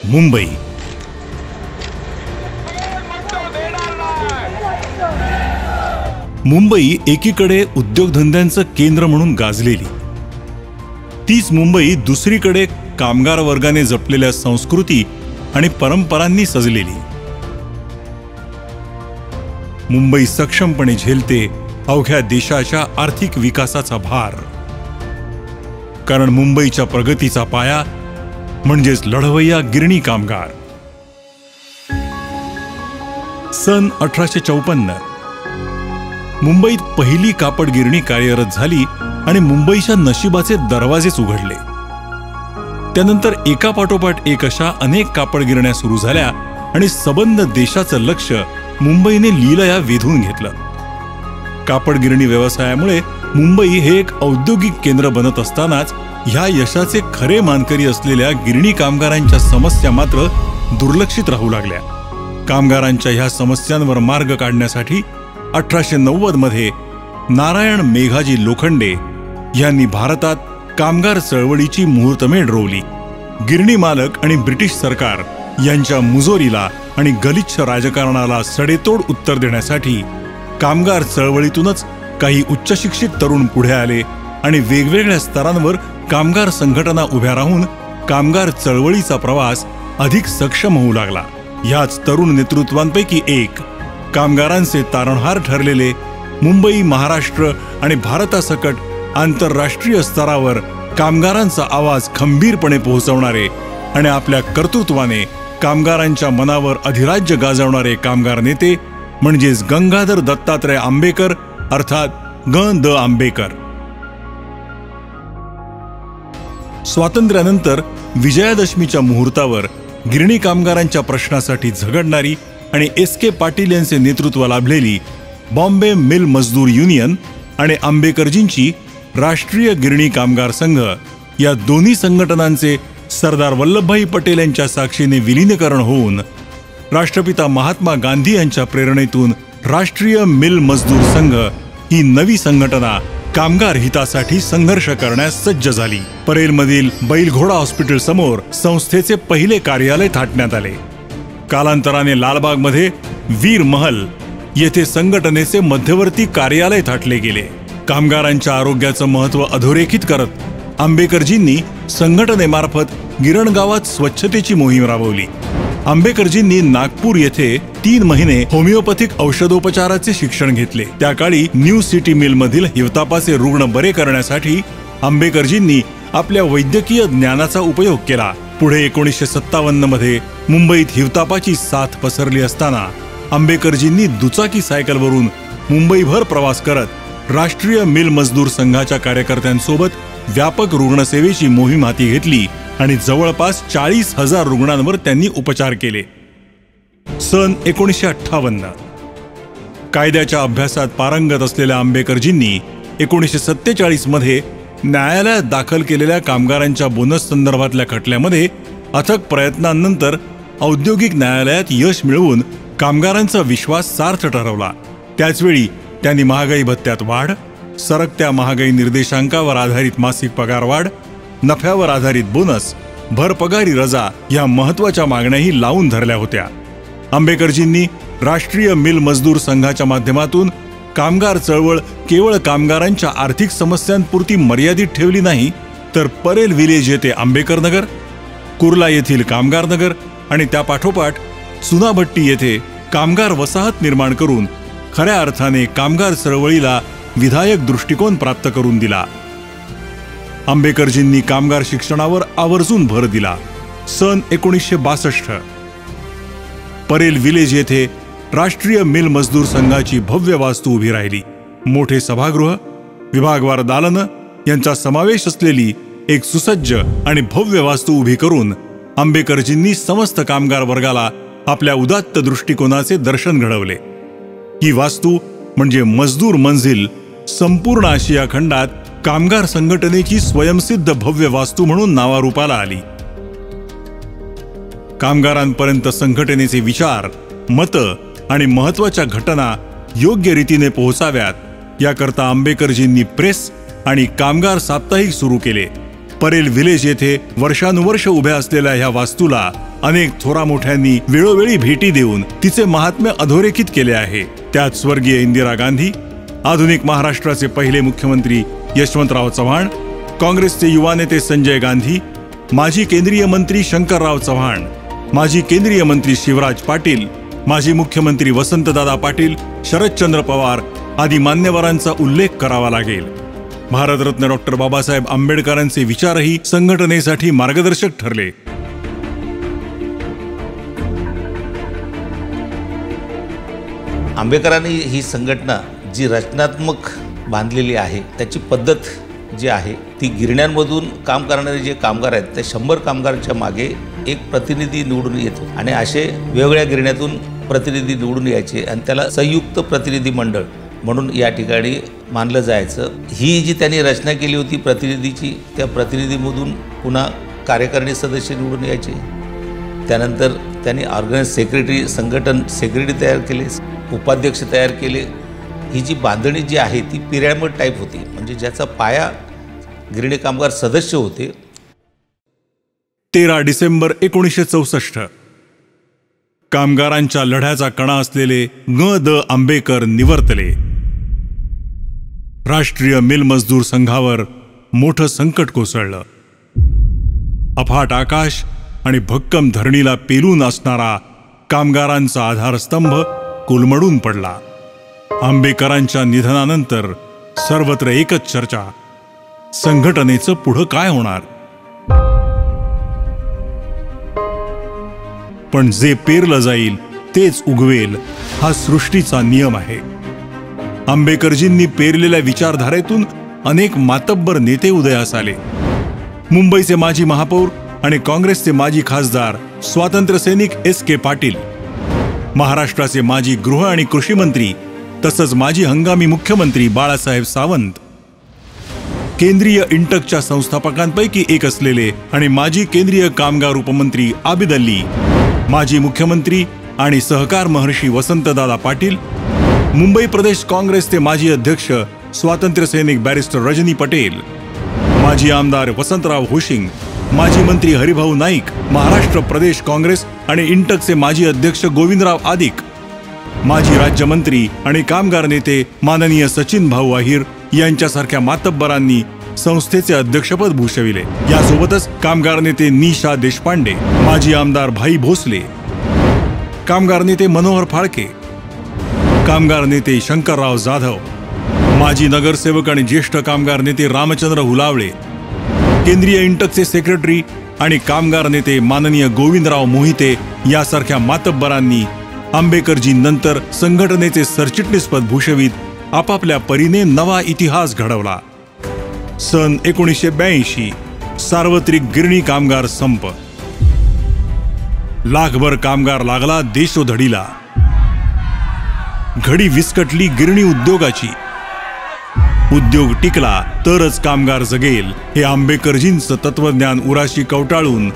मुंबई. मुंबई एकीकडे उद्योगधंद्यांचं केंद्र म्हणून गाजलेली, तीच मुंबई दुसरीकडे कामगार वर्गाने जपलेल्या संस्कृती आणि परंपरांनी सजलेली. मुंबई सक्षमपणे झेलते अवघ्या देशाच्या आर्थिक विकासाचा भार. कारण मुंबईच्या प्रगतीचा पाया म्हणजेच लढवय्या गिरणी कामगार. सन 1854 मुंबईत पहिली कापड गिरणी कार्यरत झाली आणि मुंबईच्या नशिबाचे दरवाजेच उघडले. त्यानंतर एकापाठोपाठ एक अशा अनेक कापड गिरण्या सुरू झाल्या आणि सबंध देशाचं लक्ष मुंबईने लीलया वेधून घेतलं. कापड गिरणी व्यवसायामुळे मुंबई हे एक औद्योगिक केंद्र बनत असतानाच ह्या यशाचे खरे मानकरी असलेल्या गिरणी कामगारांच्या समस्या मात्र दुर्लक्षित राहू लागल्या. कामगारांच्या ह्या समस्यांवर मार्ग काढण्यासाठी 1890 मध्ये नारायण मेघाजी लोखंडे यांनी भारतात कामगार चळवळीची मुहूर्तमेढ रोवली. गिरणी मालक आणि ब्रिटिश सरकार यांच्या मुजोरीला आणि गलिच्छ राजकारणाला सडेतोड उत्तर देण्यासाठी कामगार चळवळीतूनच काही उच्चशिक्षित तरुण पुढे आले आणि वेगवेगळ्या स्तरांवर कामगार संघटना उभ्या राहून कामगार चळवळीचा प्रवास अधिक सक्षम होऊ लागला. ह्याच तरुण नेतृत्वांपैकी एक, कामगारांचे तारणहार ठरलेले, मुंबई, महाराष्ट्र आणि भारतासकट आंतरराष्ट्रीय स्तरावर कामगारांचा आवाज खंबीरपणे पोहोचवणारे आणि आपल्या कर्तृत्वाने कामगारांच्या मनावर अधिराज्य गाजवणारे कामगार नेते म्हणजेच गंगाधर दत्तात्रय आंबेकर अर्थात ग.द. आंबेकर. स्वातंत्र्यानंतर विजयादशमीच्या मुहूर्तावर गिरणी कामगारांच्या प्रश्नासाठी झगडणारी आणि एस.के. पाटील यांचे नेतृत्व लाभलेली बॉम्बे मिल मजदूर युनियन आणि आंबेकरजींची राष्ट्रीय गिरणी कामगार संघ या दोन्ही संघटनांचे सरदार वल्लभभाई पटेल यांच्या साक्षीने विलीनीकरण होऊन राष्ट्रपिता महात्मा गांधी यांच्या प्रेरणेतून राष्ट्रीय मिल मजदूर संघ ही नवी संघटना कामगार हितासाठी संघर्ष करण्यास सज्ज झाली. परेलमधील बैलघोडा हॉस्पिटल समोर संस्थेचे पहिले कार्यालय थाटण्यात आले. कालांतराने लालबागमध्ये वीर महल येथे संघटनेचे मध्यवर्ती कार्यालय थाटले गेले. कामगारांच्या आरोग्याचं महत्त्व अधोरेखित करत आंबेकरजींनी संघटनेमार्फत गिरणगावात स्वच्छतेची मोहीम राबवली. आंबेकरजींनी नागपूर येथे 3 महिने होमिओपॅथिक औषधोपचाराचे शिक्षण घेतले. त्या काळी न्यू सिटी मिलमधील हिवतापाचे रुग्ण बरे करण्यासाठी आंबेकरजींनी आपल्या वैद्यकीय ज्ञानाचा उपयोग केला. पुढे 1957 मध्ये मुंबईत हिवतापाची साथ पसरली असताना आंबेकरजींनी दुचाकी सायकलवरून मुंबईभर प्रवास करत राष्ट्रीय मिल मजदूर संघाच्या कार्यकर्त्यांसोबत व्यापक रुग्णसेवेची मोहीम हाती घेतली आणि जवळपास 40,000 रुग्णांवर त्यांनी उपचार केले. सन 1958 कायद्याच्या अभ्यासात पारंगत असलेल्या आंबेकरजींनी 1947 मध्ये न्यायालयात दाखल केलेल्या कामगारांच्या बोनस संदर्भातल्या खटल्यामध्ये अथक प्रयत्नांनंतर औद्योगिक न्यायालयात यश मिळवून कामगारांचा विश्वास सार्थ ठरवला. त्याचवेळी त्यांनी महागाई भत्त्यात वाढ, सरकत्या महागाई निर्देशांकावर आधारित मासिक पगार वाढ, नफ्यावर आधारित बोनस, भरपगारी रजा या महत्त्वाच्या मागण्याही लावून धरल्या होत्या. आंबेकरजींनी राष्ट्रीय मिल मजदूर संघाच्या माध्यमातून कामगार चळवळ केवळ कामगारांच्या आर्थिक समस्यांपुरती मर्यादित ठेवली नाही, तर परेल विलेज येथे आंबेकर नगर, कुर्ला येथील कामगार नगर आणि त्यापाठोपाठ चुनाभट्टी येथे कामगार वसाहत निर्माण करून खऱ्या अर्थाने कामगार चळवळीला विधायक दृष्टिकोन प्राप्त करून दिला. आंबेकरजींनी कामगार शिक्षणावर आवर्जून भर दिला. सन 1962 परेल विलेज येथे राष्ट्रीय मिल मजदूर संघाची भव्य वास्तू उभी राहिली. मोठे सभागृह, विभागवार दालनं यांचा समावेश असलेली एक सुसज्ज आणि भव्य वास्तू उभी करून आंबेकरजींनी समस्त कामगार वर्गाला आपल्या उदात्त दृष्टिकोनाचे दर्शन घडवले. ही वास्तू म्हणजे मजदूर मंजिल संपूर्ण आशिया खंडात कामगार संघटनेची स्वयंसिद्ध भव्य वास्तू म्हणून नावारूपाला आली. कामगारांपर्यंत संघटनेचे विचार, मतं आणि महत्त्वाच्या घटना योग्य रीतीने पोहोचाव्यात याकरता आंबेकरजींनी प्रेस आणि कामगार साप्ताहिक सुरू केले. परेल विलेज येथे वर्षानुवर्ष उभ्या असलेल्या ह्या वास्तूला अनेक थोरा मोठ्यांनी वेळोवेळी भेटी देऊन तिचे महात्म्य अधोरेखित केले आहे। त्यात स्वर्गीय इंदिरा गांधी, आधुनिक महाराष्ट्राचे पहिले मुख्यमंत्री यशवंतराव चव्हाण, काँग्रेसचे युवा नेते संजय गांधी, माजी केंद्रीय मंत्री शंकरराव चव्हाण, माजी केंद्रीय मंत्री शिवराज पाटील, माजी मुख्यमंत्री वसंतदादा पाटील, शरदचंद्र पवार आदी मान्यवरांचा उल्लेख करावा लागेल। भारतरत्न डॉक्टर बाबासाहेब आंबेडकरांचे विचारही संघटनेसाठी मार्गदर्शक ठरले। आंबेडकरांनी ही संघटना जी रचनात्मक बांधलेली आहे त्याची पद्धत जी आहे ती गिरण्यांमधून काम करणारे जे कामगार आहेत त्या 100 कामगारांच्या मागे एक प्रतिनिधी निवडून येतो आणि असे वेगवेगळ्या गिरण्यातून प्रतिनिधी निवडून यायचे आणि त्याला संयुक्त प्रतिनिधी मंडळ म्हणून या ठिकाणी मानलं जायचं। ही जी त्यांनी रचना केली होती प्रतिनिधीची, त्या प्रतिनिधीमधून पुन्हा कार्यकारिणी सदस्य निवडून यायचे। त्यानंतर त्यांनी ऑर्गनाइज सेक्रेटरी, संघटन सेक्रेटरी तयार केले, उपाध्यक्ष तयार केले। ही जी बांधणी जी आहे ती पिरॅमिड टाईप होती, म्हणजे ज्याचा पाया गिरणी कामगार सदस्य होते। 13 डिसेंबर 1964 कामगारांच्या लढ्याचा कणा असलेले ग.द. आंबेकर निवर्तले। राष्ट्रीय मिल मजदूर संघावर मोठं संकट कोसळलं। अफाट आकाश आणि भक्कम धरणीला पेलून असणारा कामगारांचा आधारस्तंभ कोलमडून पडला। आंबेकरांच्या निधनानंतर सर्वत्र एकच चर्चा, संघटनेचं पुढं काय होणार? पण जे पेरलं जाईल तेच उगवेल हा सृष्टीचा नियम आहे। आंबेकरजींनी पेरलेल्या विचारधारेतून अनेक मातब्बर नेते उदयास आले। मुंबईचे माजी महापौर आणि काँग्रेसचे माजी खासदार स्वातंत्र्यसैनिक एस.के. पाटील, महाराष्ट्राचे माजी गृह आणि कृषी मंत्री तसंच माजी हंगामी मुख्यमंत्री बाळासाहेब सावंत, केंद्रीय इंटकच्या संस्थापकांपैकी एक असलेले आणि माजी केंद्रीय कामगार उपमंत्री आबिद अली, माजी मुख्यमंत्री आणि सहकार महर्षी वसंतदादा पाटील, मुंबई प्रदेश काँग्रेसचे माजी अध्यक्ष स्वातंत्र्यसैनिक बॅरिस्टर रजनी पटेल, माजी आमदार वसंतराव होशिंग, माजी मंत्री हरिभाऊ नाईक, महाराष्ट्र प्रदेश काँग्रेस आणि इंटकचे माजी अध्यक्ष गोविंदराव आदिक, माजी राज्यमंत्री आणि कामगार नेते माननीय सचिन भाऊ अहिर यांच्यासारख्या मातब्बरांनी संस्थेचे अध्यक्षपद भूषविले। यासोबतच कामगार नेते निशा देशपांडे, माजी आमदार भाई भोसले, कामगार नेते मनोहर फाळके, कामगार नेते शंकरराव जाधव, माजी नगरसेवक आणि ज्येष्ठ कामगार नेते रामचंद्र हुलावळे, केंद्रीय इंटकचे सेक्रेटरी आणि कामगार नेते माननीय गोविंदराव मोहिते यासारख्या मातब्बरांनी आंबेकरजींनंतर संघटनेचे सरचिटणीसपद भूषवित आपापल्या परीने नवा इतिहास घडवला। सन 1982 सार्वत्रिक गिरणी कामगार संप। लाखभर कामगार लागला देशोधडीला। घडी विस्कटली गिरणी उद्योगाची। उद्योग टिकला तरच कामगार जगेल हे आंबेकरजींचं तत्वज्ञान उराशी कवटाळून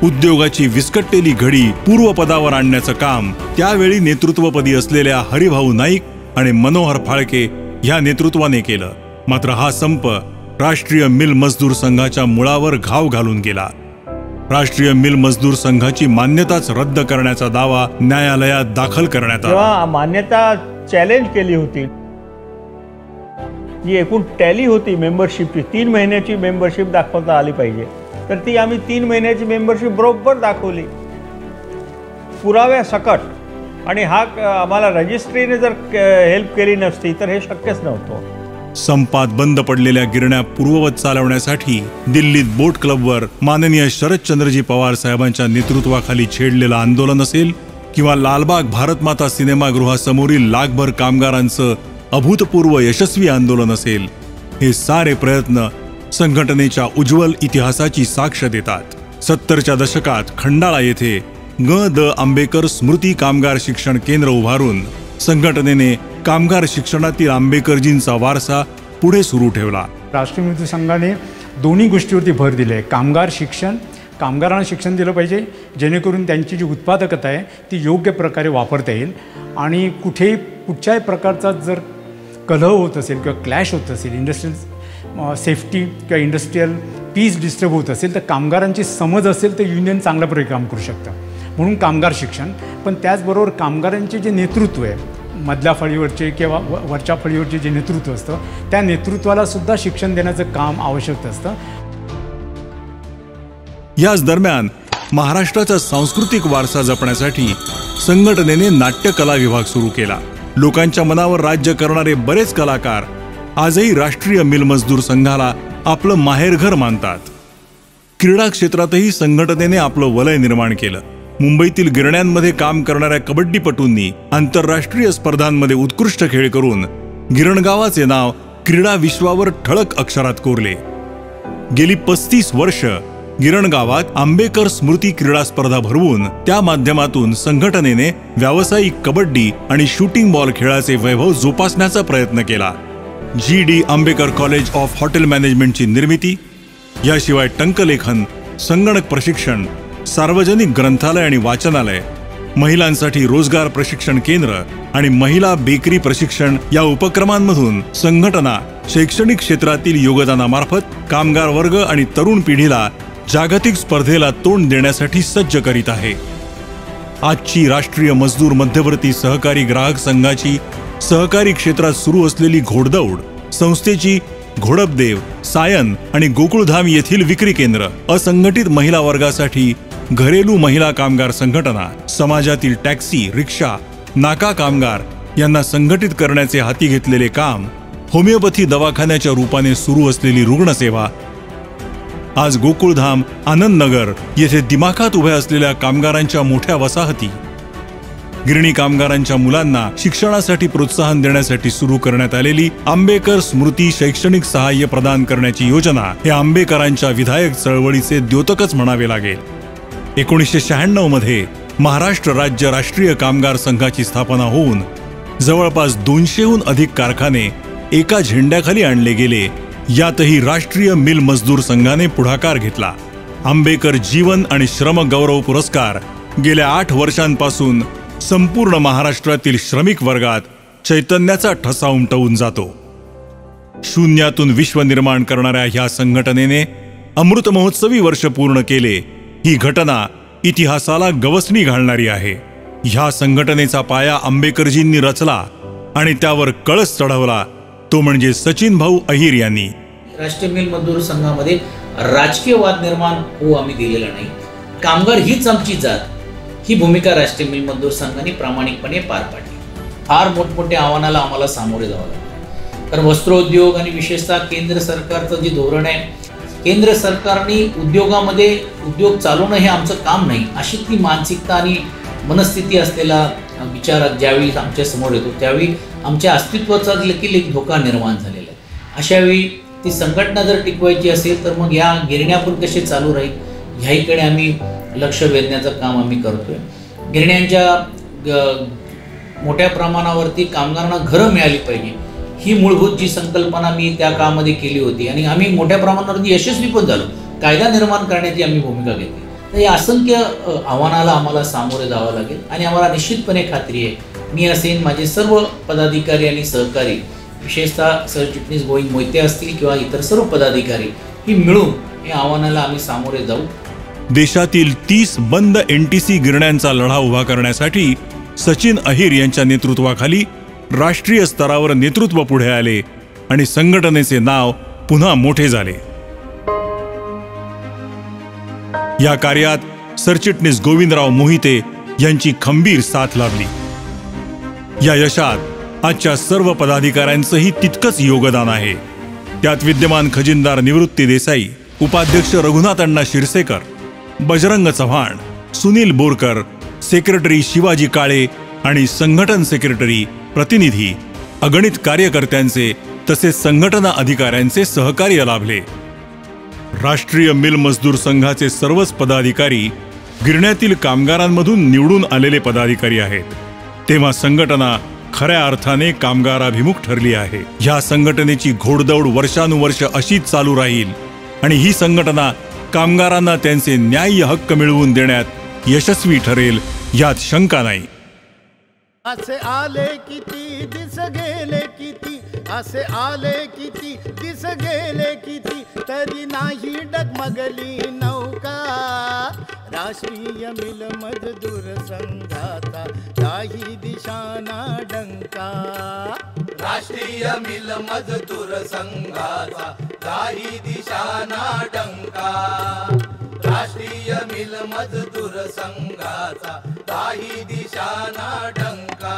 उद्योगाची विस्कटलेली घडी पूर्वपदावर आणण्याचं काम त्यावेळी नेतृत्वपदी असलेल्या हरिभाऊ नाईक आणि मनोहर फाळके ह्या नेतृत्वाने केलं। मात्र हा संप राष्ट्रीय मिल मजदूर संघाच्या मुळावर घाव घालून गेला। राष्ट्रीय मिल मजदूर संघाची मान्यताच रद्द करण्याचा दावा न्यायालयात दाखल करण्यात आला। मान्यता चॅलेंज केली होती, जी एकूण टॅली होती मेंबरशिपची, 3 महिन्याची मेंबरशिप दाखवता आली पाहिजे, तर ती आम्ही 3 महिन्याची मेंबरशिप बरोबर दाखवली पुराव्यासकट। आणि हा आम्हाला रजिस्ट्रीने जर हेल्प केली नसती तर हे शक्यच नव्हतं। संपात बंद पडलेल्या गिरण्या पूर्ववत चालवण्यासाठी दिल्लीत बोट क्लबवर माननीय शरदचंद्रजी पवार साहेबांच्या नेतृत्वाखाली छेडलेलं आंदोलन असेल किंवा लालबाग भारतमाता सिनेमागृहासमोरील लाखभर कामगारांचं अभूतपूर्व यशस्वी आंदोलन असेल, हे सारे प्रयत्न संघटनेच्या उज्ज्वल इतिहासाची साक्ष देतात। 70च्या दशकात खंडाळा येथे ग.द. आंबेकर स्मृती कामगार शिक्षण केंद्र उभारून संघटनेने कामगार शिक्षणातील आंबेकरजींचा वारसा पुढे सुरू ठेवला। राष्ट्रीय मजदूर संघाने दोन्ही गोष्टीवरती भर दिले। कामगार शिक्षण, कामगारांना शिक्षण दिलं पाहिजे जेणेकरून त्यांची जी उत्पादकता आहे ती योग्य प्रकारे वापरता येईल आणि कुठच्याही प्रकारचा जर कलह होत असेल किंवा क्लॅश होत असेल, इंडस्ट्रियल सेफ्टी किंवा इंडस्ट्रियल पीस डिस्टर्ब होत असेल तर कामगारांची समज असेल तर युनियन चांगल्या प्रकारे काम करू शकतं. म्हणून कामगार शिक्षण, पण त्याचबरोबर कामगारांचे जे नेतृत्व आहे मधल्या फळीवरचे किंवा वरच्या फळीवरचे जे नेतृत्व असतं त्या नेतृत्वाला सुद्धा शिक्षण देण्याचं काम आवश्यक असतं. याच दरम्यान महाराष्ट्राचा सांस्कृतिक वारसा जपण्यासाठी संघटनेने नाट्यकला विभाग सुरू केला. लोकांच्या मनावर राज्य करणारे बरेच कलाकार आजही राष्ट्रीय मिल मजदूर संघाला आपलं माहेरघर मानतात. क्रीडा क्षेत्रातही संघटनेने आपलं वलय निर्माण केलं. मुंबईतील गिरण्यांमध्ये काम करणाऱ्या कबड्डीपटूंनी आंतरराष्ट्रीय स्पर्धांमध्ये उत्कृष्ट खेळ करून गिरणगावाचे नाव क्रीडा विश्वावर ठळक अक्षरात कोरले. गेली 35 वर्ष गिरणगावात आंबेकर स्मृती क्रीडा स्पर्धा भरवून त्या माध्यमातून संघटनेने व्यावसायिक कबड्डी आणि शूटिंग बॉल खेळाचे वैभव जोपासण्याचा प्रयत्न केला. GD Ambekar college of hotel मॅनेजमेंटची निर्मिती, याशिवाय टंकलेखन, संगणक प्रशिक्षण, सार्वजनिक ग्रंथालय आणि वाचनालय, महिलांसाठी रोजगार प्रशिक्षण केंद्र आणि महिला बेकरी प्रशिक्षण या उपक्रमांमधून संघटना शैक्षणिक क्षेत्रातील योगदानामार्फत कामगार वर्ग आणि तरुण पिढीला जागतिक स्पर्धेला तोंड देण्यासाठी सज्ज करीत आहे. आजची राष्ट्रीय मजदूर मध्यवर्ती सहकारी ग्राहक संघाची सहकारी क्षेत्रात सुरू असलेली घोडदौड, संस्थेची घोडपदेव, सायन आणि गोकुळधाम येथील विक्री केंद्र, असंघटित महिला वर्गासाठी घरेलू महिला कामगार संघटना, समाजातील टॅक्सी, रिक्षा, नाका कामगार यांना संघटित करण्याचे हाती घेतलेले काम, होमिओपॅथी दवाखान्याच्या रूपाने सुरू असलेली रुग्णसेवा, आज गोकुळधाम, आनंदनगर येथे दिमाखात उभ्या असलेल्या कामगारांच्या मोठ्या वसाहती, गिरणी कामगारांच्या मुलांना शिक्षणासाठी प्रोत्साहन देण्यासाठी सुरू करण्यात आलेली आंबेकर स्मृती शैक्षणिक सहाय्य प्रदान करण्याची योजना हे आंबेकरांच्या विधायक चळवळीचे द्योतकच म्हणावे लागेल. 1996 मध्ये महाराष्ट्र राज्य राष्ट्रीय कामगार संघाची स्थापना होऊन जवळपास 200हून अधिक कारखाने एका झेंड्याखाली आणले गेले. यातही राष्ट्रीय मिल मजदूर संघाने पुढाकार घेतला. आंबेकर जीवन आणि श्रम गौरव पुरस्कार गेल्या 8 वर्षांपासून संपूर्ण महाराष्ट्रातील श्रमिक वर्गात चैतन्याचा ठसा उमटवून जातो. शून्यातून विश्व निर्माण करणाऱ्या ह्या संघटनेने अमृत महोत्सवी वर्ष पूर्ण केले. ही घटना इतिहासाला गवसणी घालणारी आहे. ह्या संघटनेचा पाया आंबेकरजींनी रचला आणि त्यावर कळस चढवला तो म्हणजे सचिन भाऊ अहिर यांनी. राष्ट्रीय मिल मजदूर संघामध्ये राजकीय वाद निर्माण होऊ आम्ही दिलेला नाही. कामगार हीच आमची जात, ही भूमिका राष्ट्रीय मिल मजदूर संघाने प्रामाणिकपणे पार पाडली. फार मोठमोठ्या आव्हानाला आम्हाला सामोरे जावं लागलं. कारण वस्त्रोद्योग आणि विशेषतः केंद्र सरकारचं जे धोरण आहे, केंद्र सरकारने उद्योगामध्ये उद्योग चालवणं हे आमचं काम नाही अशी ती मानसिकता आणि मनस्थिती असलेला विचार ज्यावेळी आमच्या समोर येतो त्यावेळी आमच्या अस्तित्वाचा देखील एक धोका निर्माण झालेला आहे. अशावेळी ती संघटना जर टिकवायची असेल तर मग या गिरण्या पण कसे चालू राहील ह्याकडे आम्ही लक्ष वेधण्याचं काम आम्ही करतोय. गिरण्यांच्या मोठ्या प्रमाणावरती कामगारांना घरं मिळाली पाहिजे ही मूलभूत जी संकल्पना मी त्या कामामध्ये केली होती आणि आम्ही मोठ्या प्रमाणावरती यशस्वी पण झालो. कायदा निर्माण करण्याची आम्ही भूमिका घेतली. तर या असंख्य आव्हानाला आम्हाला सामोरे जावं लागेल आणि आम्हाला निश्चितपणे खात्री आहे, मी असेन माझे सर्व पदाधिकारी आणि सहकारी, विशेषतः सरचिटणीस गोविंद मोहिते असतील किंवा इतर सर्व पदाधिकारी, ही मिळून या आव्हानाला आम्ही सामोरे जाऊ. देशातील 30 बंद NTC गिरण्यांचा लढा उभा करण्यासाठी सचिन अहिर यांच्या नेतृत्वाखाली राष्ट्रीय स्तरावर नेतृत्व पुढे आले आणि संघटनेचे नाव पुन्हा मोठे झाले. या कार्यात सरचिटणीस गोविंदराव मोहिते यांची खंबीर साथ लाभली. या यशात आजच्या सर्व पदाधिकाऱ्यांचंही तितकंच योगदान आहे. त्यात विद्यमान खजिनदार निवृत्ती देसाई, उपाध्यक्ष रघुनाथ अण्णा शिरसेकर, बजरंग चव्हाण, सुनील बोरकर, सेक्रेटरी शिवाजी काळे आणि संघटन सेक्रेटरी, प्रतिनिधी, अगणित कार्यकर्त्यांचे तसेच संघटना अधिकाऱ्यांचे सहकार्य लाभले. राष्ट्रीय मिल मजदूर संघाचे सर्वच पदाधिकारी गिरण्यातील कामगारांमधून निवडून आलेले पदाधिकारी आहेत. तेव्हा संघटना खऱ्या अर्थाने कामगाराभिमुख ठरली आहे. ह्या संघटनेची घोडदौड वर्षानुवर्ष अशीच चालू राहील आणि ही संघटना कामगारांना त्यांचे न्याय्य हक्क मिळवून देण्यात यशस्वी ठरेल यात शंका नाही. असे आले किती दिस गेले किती असे आले किती दिस गेले किती तरी नाही डगमगली नौका राष्ट्रीय मिल मजदूर संघाचा काही दिशाना डंका राष्ट्रीय मिल मजदूर संघाचा काही दिशाना डंका राष्ट्रीय मिल मजदूर संघाचा काही दिशाना डंका